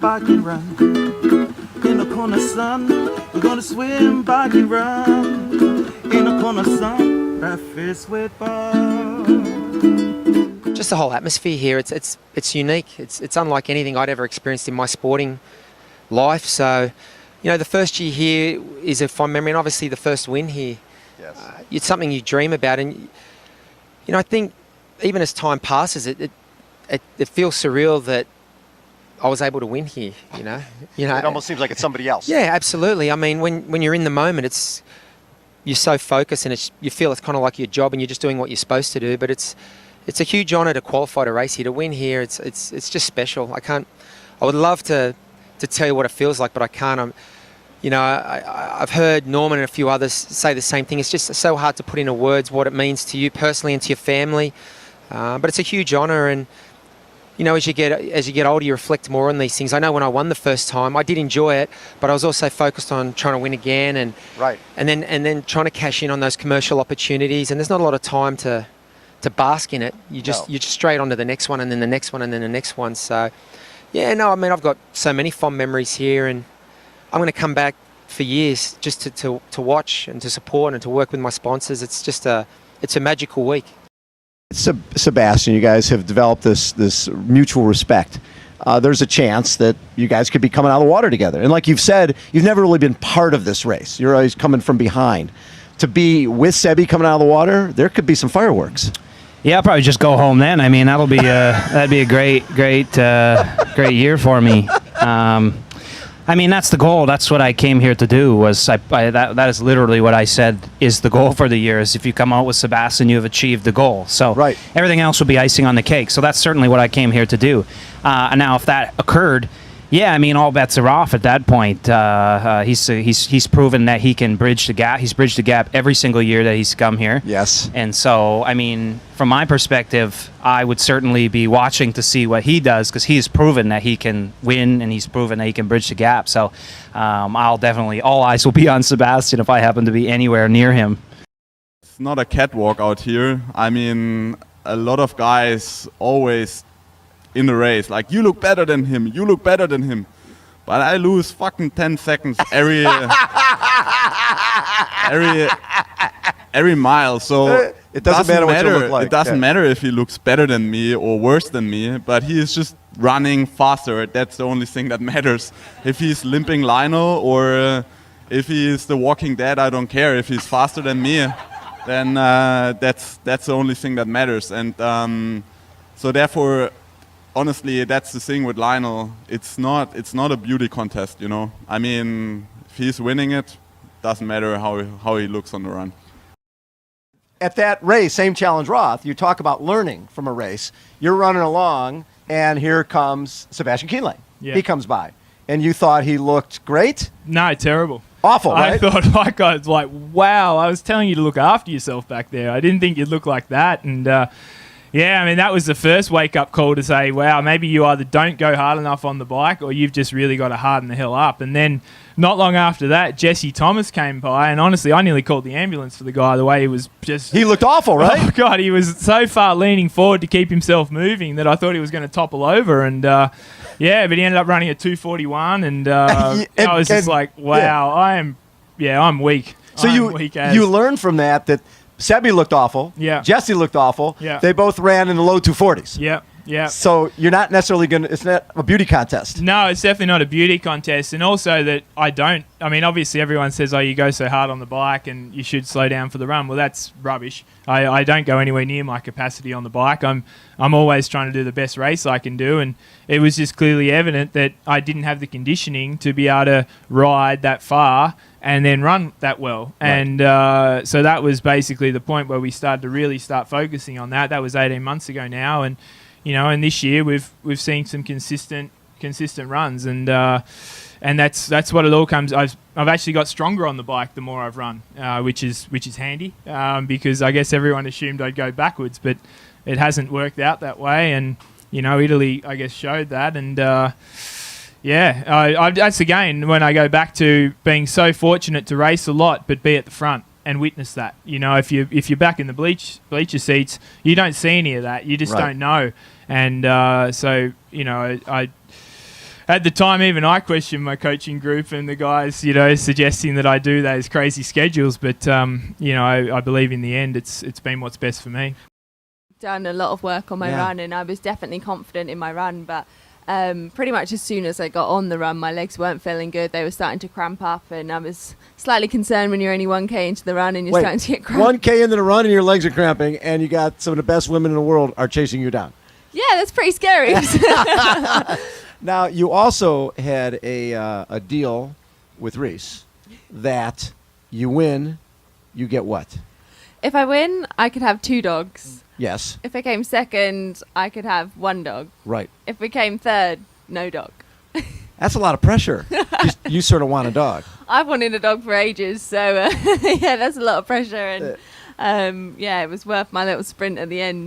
bike, and run. In the Kona sun, we're gonna swim, bike, and run. In the Kona sun, breakfast with Bob. Just the whole atmosphere here, it's unique. It's unlike anything I'd ever experienced in my sporting life. So, you know, the first year here is a fond memory, and obviously the first win here. Yes. It's something you dream about, and you know, I think even as time passes, it feels surreal that I was able to win here. You know, It almost seems like it's somebody else. Yeah, absolutely. I mean, when you're in the moment, you're so focused, and you feel it's kind of like your job, and you're just doing what you're supposed to do. But it's a huge honour to qualify to race here, to win here. It's just special. I would love to tell you what it feels like, but I can't. I've heard Norman and a few others say the same thing. It's just so hard to put into words what it means to you personally and to your family. But it's a huge honour, and you know, as you get older, you reflect more on these things. I know when I won the first time, I did enjoy it, but I was also focused on trying to win again, and then trying to cash in on those commercial opportunities. And there's not a lot of time to bask in it. You're just straight on to the next one, and then the next one, and then the next one. So, yeah, no, I mean, I've got so many fond memories here, and I'm going to come back for years just to watch and to support and to work with my sponsors. It's just it's a magical week. Sebastian, you guys have developed this mutual respect. There's a chance that you guys could be coming out of the water together. And like you've said, you've never really been part of this race. You're always coming from behind. To be with Sebi coming out of the water, there could be some fireworks. Yeah, I'll probably just go home then. I mean, that'd be a great year for me. I mean, that's the goal. That's what I came here to do. That is literally what I said is the goal for the year. Is if you come out with Sebastian, you have achieved the goal. So everything else will be icing on the cake. So that's certainly what I came here to do. And now, if that occurred, yeah, I mean, all bets are off at that point. He's proven that he can bridge the gap. He's bridged the gap every single year that he's come here. Yes. And so, I mean, from my perspective, I would certainly be watching to see what he does, because he's proven that he can win, and he's proven that he can bridge the gap. So I'll definitely, all eyes will be on Sebastian if I happen to be anywhere near him. It's not a catwalk out here. I mean, a lot of guys always in the race, like, you look better than him, you look better than him. But I lose fucking 10 seconds every mile. So it doesn't matter what you look like. It doesn't matter if he looks better than me or worse than me, but he is just running faster. That's the only thing that matters. If he's limping Lionel or if he is the Walking Dead, I don't care. If he's faster than me, then that's the only thing that matters. And so therefore, honestly, that's the thing with Lionel. It's not a beauty contest, you know. I mean, if he's winning it, doesn't matter how he looks on the run. At that race, same challenge Roth, you talk about learning from a race. You're running along, and here comes Sebastian Kienle. Yeah. He comes by. And you thought he looked great? No, terrible. Awful, right? I thought, I was like, wow, I was telling you to look after yourself back there. I didn't think you'd look like that. And yeah, I mean, that was the first wake-up call to say, wow, maybe you either don't go hard enough on the bike or you've just really got to harden the hell up. And then not long after that, Jesse Thomas came by, and honestly, I nearly called the ambulance for the guy, the way he was just... He looked awful, right? Oh, God, he was so far leaning forward to keep himself moving that I thought he was going to topple over. And, yeah, but he ended up running a 241, and I was just like, wow, yeah. I'm weak. So you learned from that Sebi looked awful. Yeah. Jesse looked awful. Yeah. They both ran in the low 240s. Yeah. Yeah. So you're not necessarily it's not a beauty contest. No, it's definitely not a beauty contest. And also that I mean, obviously everyone says, oh, you go so hard on the bike and you should slow down for the run. Well, that's rubbish. I don't go anywhere near my capacity on the bike. I'm always trying to do the best race I can do. And it was just clearly evident that I didn't have the conditioning to be able to ride that far and then run that well. Right. And so that was basically the point where we started to really start focusing on that. That was 18 months ago now. And, you know, and this year we've seen some consistent runs, and that's what it all comes. I've actually got stronger on the bike the more I've run, which is handy, because I guess everyone assumed I'd go backwards, but it hasn't worked out that way. And you know, Italy, I guess, showed that. And that's again when I go back to being so fortunate to race a lot, but be at the front and witness that. You know, if you're back in the bleacher seats, you don't see any of that. You just don't know. And so, you know, at the time, even I questioned my coaching group and the guys, you know, suggesting that I do those crazy schedules. But you know, I believe in the end, it's been what's best for me. Done a lot of work on my run, and I was definitely confident in my run, but pretty much as soon as I got on the run, my legs weren't feeling good. They were starting to cramp up, and I was slightly concerned when you're only 1K into the run and you're starting to get cramp. 1K into the run and your legs are cramping, and you got some of the best women in the world are chasing you down. Yeah, that's pretty scary. Now, you also had a deal with Reese that you win, you get what? If I win, I could have 2 dogs. Yes. If I came second, I could have 1 dog. Right. If we came third, no dog. That's a lot of pressure. You sort of want a dog. I've wanted a dog for ages, so yeah, that's a lot of pressure, and yeah, it was worth my little sprint at the end.